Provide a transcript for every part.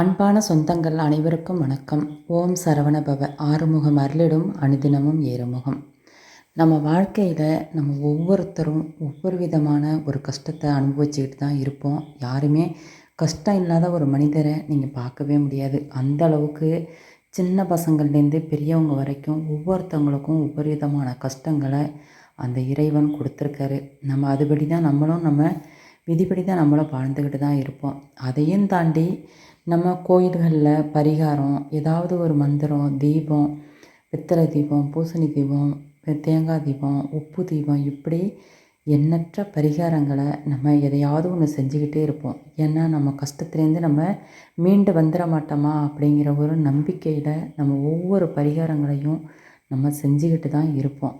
அன்பான சொந்தங்கள் அனைவருக்கும் வணக்கம். ஓம் சரவணபவ. ஆறுமுகம் அருளிடும் அனுதினமும் ஏறுமுகம். நம்ம வாழ்க்கையில் நம்ம ஒவ்வொருத்தரும் ஒவ்வொரு விதமான ஒரு கஷ்டத்தை அனுபவிச்சுக்கிட்டு தான் இருப்போம். யாருமே கஷ்டம் இல்லாத ஒரு மனிதரை நீங்கள் பார்க்கவே முடியாது. அந்த அளவுக்கு சின்ன பசங்கள்லேருந்து பெரியவங்க வரைக்கும் ஒவ்வொருத்தவங்களுக்கும் ஒவ்வொரு விதமான கஷ்டங்களை அந்த இறைவன் கொடுத்துருக்காரு. நம்ம அதுபடி தான் நம்ம விதிப்படி தான் நம்மளும் வாழ்ந்துக்கிட்டு தான் இருப்போம். அதையும் தாண்டி நம்ம கோயில்களில் பரிகாரம், ஏதாவது ஒரு மந்திரம், தீபம், பித்தளை தீபம், பூசணி தீபம், தேங்காய் தீபம், உப்பு தீபம், இப்படி எண்ணற்ற பரிகாரங்களை நம்ம எதையாவது ஒன்று செஞ்சுக்கிட்டே இருப்போம். ஏன்னா நம்ம கஷ்டத்துலேருந்து நம்ம மீண்டு வந்துட மாட்டோமா அப்படிங்கிற ஒரு நம்பிக்கையில் நம்ம ஒவ்வொரு பரிகாரங்களையும் நம்ம செஞ்சுக்கிட்டு தான் இருப்போம்.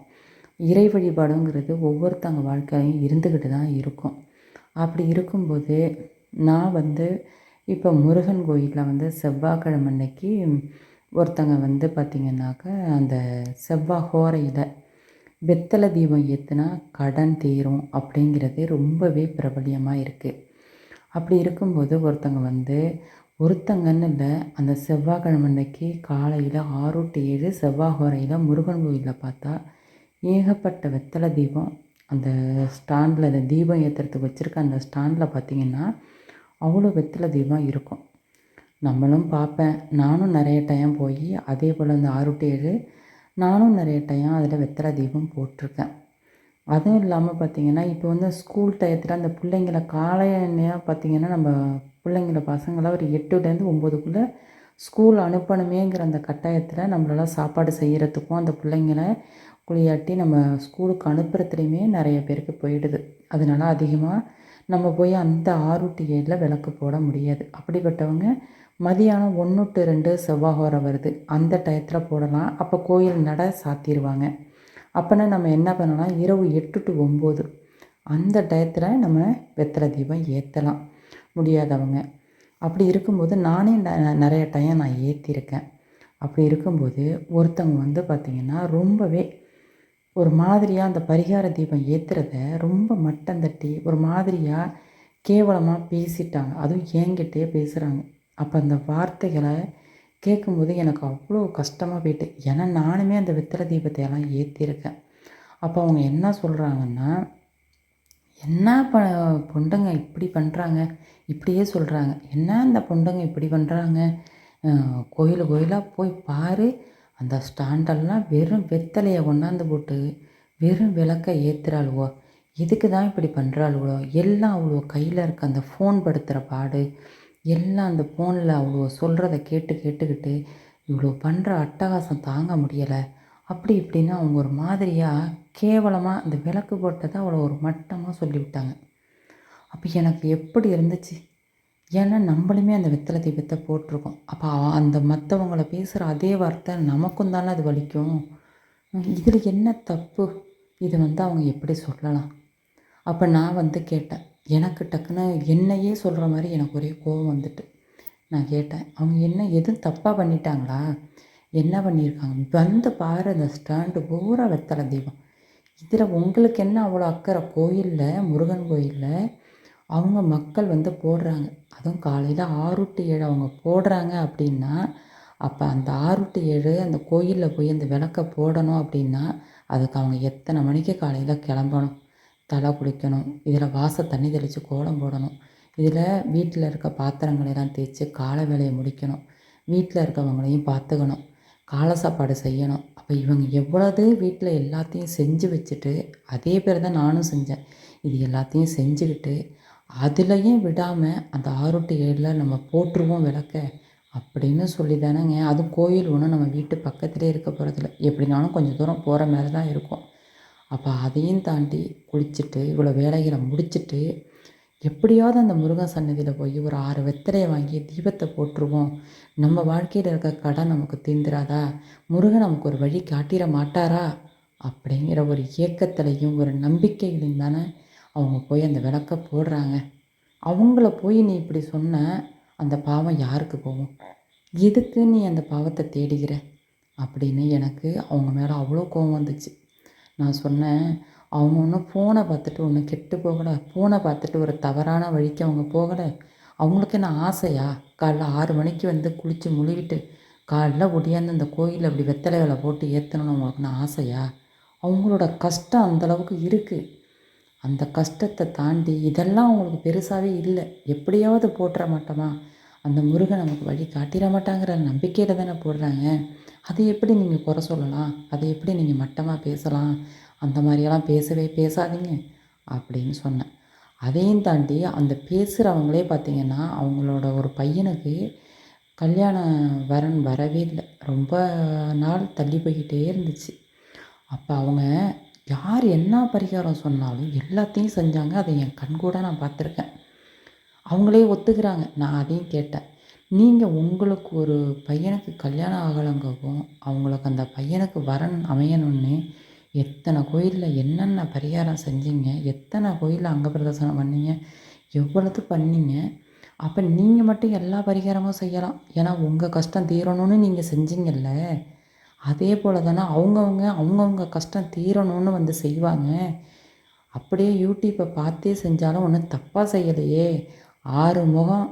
இறை வழிபாடுங்கிறது ஒவ்வொருத்தவங்க வாழ்க்கையிலையும் இருந்துக்கிட்டு தான் இருக்கும். அப்படி இருக்கும்போது நான் இப்போ முருகன் கோயிலில் செவ்வாய்க்கிழமை அன்னைக்கு ஒருத்தங்க பார்த்திங்கனாக்க அந்த செவ்வாய் ஹோரையில் வெத்தலை தீபம் ஏற்றுனா கடன் தீரும் அப்படிங்கிறது ரொம்பவே பிரபலியமாக இருக்குது. அப்படி இருக்கும்போது ஒருத்தங்கன்னு இல்லை, அந்த செவ்வாய்க்கிழமை அன்னைக்கு காலையில் 6 to 7 செவ்வாய் ஹோரையில் முருகன் கோயிலில் பார்த்தா ஏகப்பட்ட வெத்தலை தீபம் அந்த ஸ்டாண்டில், அந்த தீபம் ஏற்றுறதுக்கு வச்சுருக்க அந்த ஸ்டாண்டில் பார்த்திங்கன்னா அவ்வளோ வெத்தலை தீபம் இருக்கும். நம்மளும் பார்ப்பேன். நானும் நிறைய டைம் போய் அதே போல் அந்த 6 to 7 நானும் நிறைய டைம் அதில் வெத்தலை தீபம் போட்டிருக்கேன். அதுவும் இல்லாமல் பார்த்திங்கன்னா இப்போ ஸ்கூல் டயத்தில் அந்த பிள்ளைங்கள காலை நேரம் பார்த்திங்கன்னா நம்ம பிள்ளைங்கள பசங்களை ஒரு 8லேருந்து 9க்குள்ளே ஸ்கூல் அனுப்பணுமேங்கிற அந்த கட்டாயத்தில் நம்மளால் சாப்பாடு செய்கிறதுக்கும் அந்த பிள்ளைங்கள குளியாட்டி நம்ம ஸ்கூலுக்கு அனுப்புறதுலையுமே நிறைய பேருக்கு போயிடுது. அதனால அதிகமாக நம்ம போய் அந்த 6 to 7 விளக்கு போட முடியாது. அப்படிப்பட்டவங்க மதியானம் 1 to 2 செவ்வாய் வருது, அந்த டயத்தில் போடலாம். அப்போ கோயில் நடை சாத்திடுவாங்க. அப்போனா நம்ம என்ன பண்ணலாம், இரவு 8 to 9 அந்த டயத்தில் நம்ம வெத்தலை தீபம் ஏற்றலாம் முடியாதவங்க. அப்படி இருக்கும்போது நானே நிறைய டைம் நான் ஏற்றிருக்கேன். அப்படி இருக்கும்போது ஒருத்தவங்க பார்த்திங்கன்னா ரொம்பவே ஒரு மாதிரியாக அந்த பரிகார தீபம் ஏற்றுறத ரொம்ப மட்டம் தட்டி ஒரு மாதிரியாக கேவலமாக பேசிட்டாங்க. அதுவும் என்கிட்டே பேசுகிறாங்க. அப்போ அந்த வார்த்தைகளை கேட்கும்போது எனக்கு அவ்வளோ கஷ்டமாக போயிட்டு. ஏன்னா நானுமே அந்த வெத்தலை தீபத்தை எல்லாம் ஏற்றிருக்கேன். அப்போ அவங்க என்ன சொல்கிறாங்கன்னா, என்ன பொண்டுங்க இப்படி பண்ணுறாங்க, இப்படியே சொல்கிறாங்க. என்ன இந்த பொண்டுங்க இப்படி பண்ணுறாங்க, கோயிலாக போய் பாரு, அந்த ஸ்டாண்டெல்லாம் வெறும் வெத்தலையை கொண்டாந்து போட்டு வெறும் விளக்கை ஏற்றுறாளுவோ, எதுக்கு தான் இப்படி பண்ணுறாளுவோ, எல்லாம் அவ்வளோ கையில் இருக்க அந்த ஃபோன் படுத்துகிற பாடு, எல்லாம் அந்த ஃபோனில் அவ்வளோ சொல்கிறத கேட்டுக்கிட்டு இவ்வளோ பண்ணுற அட்டகாசம் தாங்க முடியலை அப்படி இப்படின்னு அவங்க ஒரு மாதிரியாக கேவலமாக அந்த விளக்கு போட்டதை அவ்வளோ ஒரு மட்டமாக சொல்லிவிட்டாங்க. அப்போ எனக்கு எப்படி இருந்துச்சு, ஏன்னா நம்மளுமே அந்த வெத்தலை தீபத்தை போட்டிருக்கோம். அப்போ அந்த மற்றவங்கள பேசுகிற அதே வார்த்தை நமக்கும் தானே அது வலிக்கும். இதில் என்ன தப்பு, இதை அவங்க எப்படி சொல்லலாம்? அப்போ நான் கேட்டேன். எனக்கு டக்குன்னு என்னையே சொல்கிற மாதிரி எனக்கு ஒரே கோபம் வந்துட்டு நான் கேட்டேன், அவங்க என்ன எதுவும் தப்பாக பண்ணிட்டாங்களா, என்ன பண்ணியிருக்காங்க, பாரு அந்த ஸ்டாண்டு பூரா வெத்தலை தீபம், இதில் உங்களுக்கு என்ன அவ்வளோ அக்கறை? கோயிலில், முருகன் கோயிலில் அவங்க மக்கள் போடுறாங்க, அதுவும் காலையில் 6 to 7 அவங்க போடுறாங்க அப்படின்னா, அப்போ அந்த 6 to 7 அந்த கோயிலில் போய் அந்த விளக்கை போடணும் அப்படின்னா அதுக்கு அவங்க எத்தனை மணிக்கு காலையில் கிளம்பணும், தலை குளிக்கணும், இதில் தண்ணி தெளித்து கோலம் போடணும், இதில் வீட்டில் இருக்க பாத்திரங்களெல்லாம் தேய்ச்சி காலை வேலையை முடிக்கணும், வீட்டில் இருக்கவங்களையும் பார்த்துக்கணும், காலை சாப்பாடு செய்யணும். அப்போ இவங்க எவ்வளவு வீட்டில் எல்லாத்தையும் செஞ்சு வச்சுட்டு, அதே பேர் தான் நானும் செஞ்சேன், இது எல்லாத்தையும் செஞ்சுக்கிட்டு அதுலேயும் விடாமல் அந்த 6 to 7 நம்ம போட்டுருவோம் விளக்க அப்படின்னு சொல்லி தானேங்க. அதுவும் கோயில் ஒன்றும் நம்ம வீட்டு பக்கத்துலேயே இருக்க போகிறதில்ல, எப்படினாலும் கொஞ்சம் தூரம் போகிற மாதிரி தான் இருக்கும். அப்போ அதையும் தாண்டி குளிச்சுட்டு இவ்வளோ வேலைகளை முடிச்சுட்டு எப்படியாவது அந்த முருகன் சன்னதியில் போய் ஒரு 6 வெத்தலையை வாங்கி தீபத்தை போட்டுருவோம், நம்ம வாழ்க்கையில் இருக்க கடன் நமக்கு தீர்ந்துராதா, முருகன் நமக்கு ஒரு வழி காட்டிட மாட்டாரா அப்படிங்கிற ஒரு ஏக்கத்துலையும் ஒரு நம்பிக்கையிலையும் தானே அவங்க போய் அந்த விளக்க போடுறாங்க. அவங்கள போய் நீ இப்படி சொன்ன, அந்த பாவம் யாருக்கு போகும், எதுக்கு நீ அந்த பாவத்தை தேடுகிற அப்படின்னு எனக்கு அவங்க மேலே அவ்வளோ கோவம் வந்துச்சு. நான் சொன்னேன், அவங்க ஒன்றும் ஃபோனை பார்த்துட்டு ஒன்றும் கெட்டு போகலை, ஃபோனை பார்த்துட்டு ஒரு தவறான வழிக்கு அவங்க போகலை, அவங்களுக்கு என்ன ஆசையா? காலைல 6 மணிக்கு வந்து குளித்து முழுவிட்டு காலைல ஒடியாந்து அந்த கோயிலில் அப்படி வெத்தலை வேலை போட்டு ஏற்றணும்னு அவங்களுக்குன்னு ஆசையா? அவங்களோட கஷ்டம் அந்தளவுக்கு இருக்குது. அந்த கஷ்டத்தை தாண்டி இதெல்லாம் அவங்களுக்கு பெருசாகவே இல்லை. எப்படியாவது போட்டுற மாட்டோமா, அந்த முருகன் நமக்கு வழி காட்டிட மாட்டாங்கிற நம்பிக்கையில் தானே போடுறாங்க. அதை எப்படி நீங்கள் குறை சொல்லலாம்? அதை எப்படி நீங்கள் மட்டமாக பேசலாம்? அந்த மாதிரியெல்லாம் பேசவே பேசாதீங்க அப்படின்னு சொன்னேன். அதையும் தாண்டி அந்த பேசுகிறவங்களே பார்த்திங்கன்னா, அவங்களோட ஒரு பையனுக்கு கல்யாண வரன் வரவே இல்லை. ரொம்ப நாள் தள்ளி போய்க்கிட்டே இருந்துச்சு. அப்போ அவங்க யார் என்ன பரிகாரம் சொன்னாலும் எல்லாத்தையும் செஞ்சாங்க. அதை என் கண்கூட நான் பார்த்துருக்கேன். அவங்களே ஒத்துக்கிறாங்க. நான் அதையும் கேட்டேன். நீங்கள் உங்களுக்கு ஒரு பையனுக்கு கல்யாணம் ஆகலைங்கவும், அவங்களுக்கு அந்த பையனுக்கு வரன் அமையணும்னு எத்தனை கோயிலில் என்னென்ன பரிகாரம் செஞ்சீங்க? எத்தனை கோயிலில் அங்கப்பிரதர்சனம் பண்ணீங்க? எவ்வளவு பண்ணீங்க? அப்போ நீங்கள் மட்டும் எல்லா பரிகாரமும் செய்யலாம். ஏன்னா உங்கள் கஷ்டம் தீரணும்னு நீங்கள் செஞ்சீங்கல்ல. அதே போல் தானே அவங்கவுங்க கஷ்டம் தீரணும்னு வந்து செய்வாங்க. அப்படியே யூடியூப்பை பார்த்தே செஞ்சாலும் ஒன்றும் தப்பாக செய்யலையே. 6 முகம்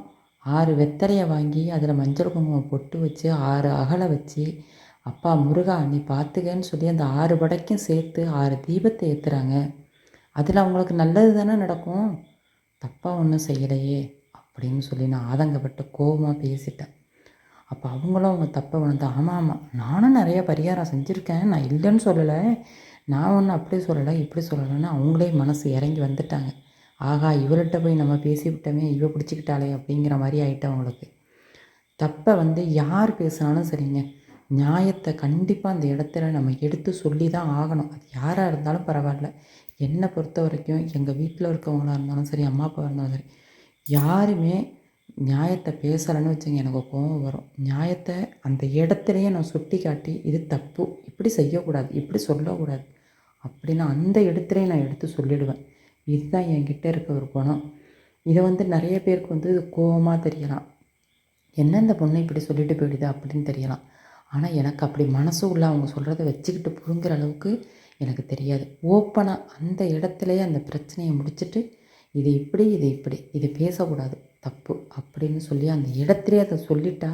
6 வெத்தலையை வாங்கி அதில் மஞ்சள் குங்குமம் பொட்டு வச்சு 6 அகலை வச்சு, அப்பா முருகா நீ பார்த்துக்கன்னு சொல்லி அந்த 6 படைக்கும் சேர்த்து 6 தீபத்தை ஏற்றுறாங்க. அதில் அவங்களுக்கு நல்லது தானே நடக்கும். தப்பாக ஒன்றும் செய்யலையே அப்படின்னு சொல்லி நான் ஆதங்கப்பட்டு கோபமாக பேசிட்டேன். அப்போ அவங்களும் அவங்க தப்பை உணர்ந்து, ஆமாம் நானும் நிறைய பரிகாரம் செஞ்சுருக்கேன், நான் இல்லைன்னு சொல்லலை, நான் ஒன்றும் அப்படி சொல்லலை இப்படி சொல்லலைன்னு அவங்களே மனசு இறங்கி வந்துட்டாங்க. ஆகா இவர்கிட்ட போய் நம்ம பேசிவிட்டோமே, இவ பிடிச்சிக்கிட்டாளே அப்படிங்கிற மாதிரி ஆகிட்டு அவங்களுக்கு. தப்பை வந்து யார் பேசினாலும் சரிங்க, நியாயத்தை கண்டிப்பாக அந்த இடத்துல நம்ம எடுத்து சொல்லி தான் ஆகணும். அது யாராக இருந்தாலும் பரவாயில்ல. என்னை பொறுத்த வரைக்கும் எங்கள் வீட்டில் இருக்கவங்களாக இருந்தாலும் சரி, அம்மா அப்பாவாக இருந்தாலும் சரி, யாருமே நியாயத்தை பேசலைன்னு வச்சுங்க எனக்கு கோபம் வரும். நியாயத்தை அந்த இடத்துலையே நான் சுட்டி காட்டி இது தப்பு, இப்படி செய்யக்கூடாது, இப்படி சொல்லக்கூடாது அப்படின்னு அந்த இடத்துலையே நான் எடுத்து சொல்லிடுவேன். இதுதான் என்கிட்ட இருக்க ஒரு குணம். இதை வந்து நிறைய பேருக்கு வந்து இது கோபமாக தெரியலாம். என்ன இந்த பொண்ணு இப்படி சொல்லிட்டு போயிடுது அப்படின்னு தெரியலாம். ஆனால் எனக்கு அப்படி மனசு உள்ள அவங்க சொல்கிறத வச்சுக்கிட்டு புழுங்குற அளவுக்கு எனக்கு தெரியாது. ஓப்பனாக அந்த இடத்துலையே அந்த பிரச்சனையை முடிச்சுட்டு இது இப்படி இது இப்படி இது பேசக்கூடாது தப்பு அப்படின்னு சொல்லி அந்த இடத்துலையே அதை சொல்லிட்டா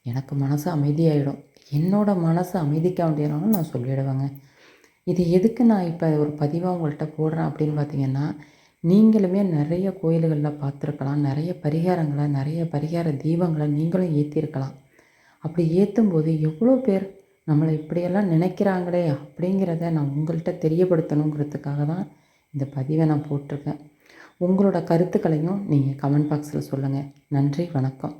எனக்கு மனசு அமைதியாகிடும். என்னோடய மனசு அமைதிக்க வேண்டியனாலும் நான் சொல்லிவிடுவேங்க. இது எதுக்கு நான் இப்போ ஒரு பதிவாக உங்கள்கிட்ட போடுறேன் அப்படின்னு பார்த்தீங்கன்னா, நீங்களுமே நிறைய கோயில்களில் பார்த்துருக்கலாம், நிறைய பரிகாரங்களை நிறைய பரிகார தீபங்களை நீங்களும் ஏற்றிருக்கலாம். அப்படி ஏற்றும்போது எவ்வளோ பேர் நம்மளை இப்படியெல்லாம் நினைக்கிறாங்களே அப்படிங்கிறத நான் உங்கள்கிட்ட தெரியப்படுத்தணுங்கிறதுக்காக தான் இந்த பதிவை நான் போட்டிருக்கேன். உங்களோட கருத்துக்களையும் நீங்கள் கமெண்ட் பாக்ஸில் சொல்லுங்கள். நன்றி, வணக்கம்.